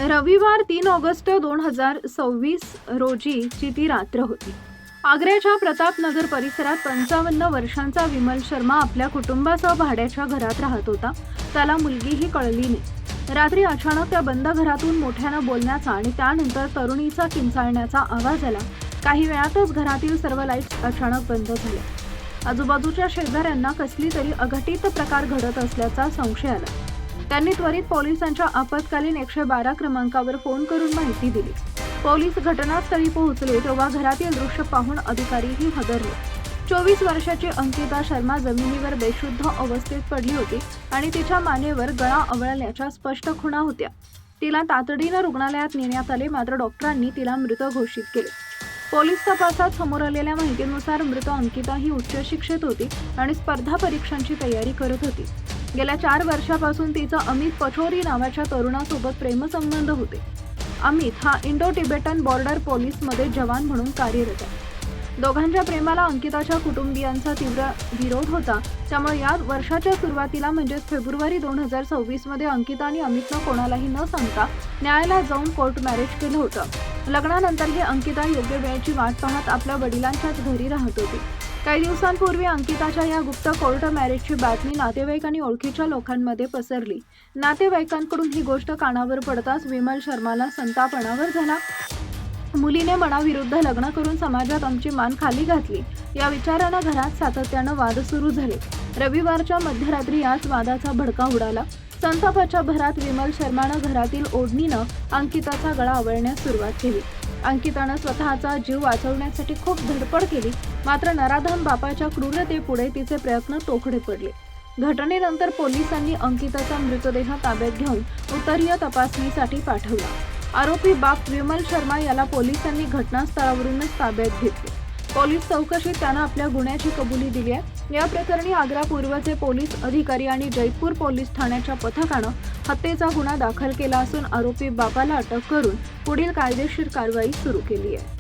रविवार 3 ऑगस्ट 2026 रोजीची ती रात्र होती. आग्र्याच्या प्रतापनगर परिसरात 55 वर्षांचा विमल शर्मा आपल्या कुटुंबासह भाड्याच्या घरात राहत होता. त्याला मुलगीही कळली नाही. रात्री अचानक त्या बंद घरातून मोठ्यानं बोलण्याचा आणि त्यानंतर तरुणीचा किंचाळण्याचा आवाज आला. काही वेळातच घरातील सर्व लाईट्स अचानक बंद झाल्या. आजूबाजूच्या शेजाऱ्यांना कसली तरी अघटित प्रकार घडत असल्याचा संशय आला. त्यांनी त्वरित पोलिसांच्या आपत्कालीन 112 क्रमांकावर फोन करून माहिती दिली. पोलीस घटनास्थळी पोहोचले तेव्हा घरातील दृश्य पाहून अधिकारीही हादरले. 24 वर्षाची अंकिता शर्मा जमिनीवर बेशुद्ध अवस्थेत पडली होती आणि तिच्या मानेवर गळा आवळल्याच्या स्पष्ट खुणा होत्या. तिला तातडीनं रुग्णालयात नेण्यात आले, मात्र डॉक्टरांनी तिला मृत घोषित केले. पोलीस तपासात समोर आलेल्या माहितीनुसार मृत अंकिता ही उच्च शिक्षित होती आणि स्पर्धा परीक्षांची तयारी करत होती. गेल्या 4 वर्षापासून तिचा अमित पचोरी नावाच्या तरुणासोबत प्रेमसंबंध होते. अमित हा इंडो तिबेटन बॉर्डर पोलीसमध्ये जवान म्हणून कार्यरत आहे. दोघांच्या प्रेमाला अंकिताच्या कुटुंबियांचा तीव्र विरोध होता. त्यामुळे या वर्षाच्या सुरुवातीला म्हणजेच फेब्रुवारी 2026 मध्ये अंकिता आणि अमितनं कोणालाही न सांगता न्यायालयात जाऊन कोर्ट मॅरेज केलं होतं. लग्नानंतरही अंकिता योग्य वेळेची वाट पाहत आपल्या वडिलांच्याच घरी राहत होती. काही दिवसांपूर्वी अंकिताच्या या गुप्त कोर्ट मॅरेजची बातमी नातेवाईक आणि ओळखीच्या लोकांमध्ये पसरली. नातेवाईकांकडून ही गोष्ट कानावर पडताच विमल शर्माला संताप अनावर झाला. मुलीने मनाविरुद्ध लग्न करून समाजात आमची मान खाली घातली, या विचारानं घरात सातत्यानं वाद सुरू झाले. रविवारच्या मध्यरात्री याच वादाचा भडका उडाला. संतापाच्या भरात विमल शर्मानं घरातील ओढणीनं अंकिताचा गळा आवळण्यास सुरुवात केली. अंकितानं स्वतःचा जीव वाचवण्यासाठी खूप धडपड केली, मात्र नराधम बापाच्या क्रूरतेपुढे तिचे प्रयत्न तोकडे पडले. घटनेनंतर पोलिसांनी अंकिताचा मृतदेह ताब्यात घेऊन उत्तरीय तपासणीसाठी पाठवला. आरोपी बाप विमल शर्मा याला पोलिसांनी घटनास्थळावरूनच ताब्यात घेतले. पोलीस चौकशीत त्यानं आपल्या गुन्ह्याची कबुली दिली आहे. या प्रकरणी आग्रा पूर्वचे पोलीस अधिकारी आणि जयपूर पोलीस ठाण्याच्या पथकानं हत्येचा गुन्हा दाखल केला असून आरोपी बापाला अटक करून पुढील कायदेशीर कारवाई सुरू केली आहे.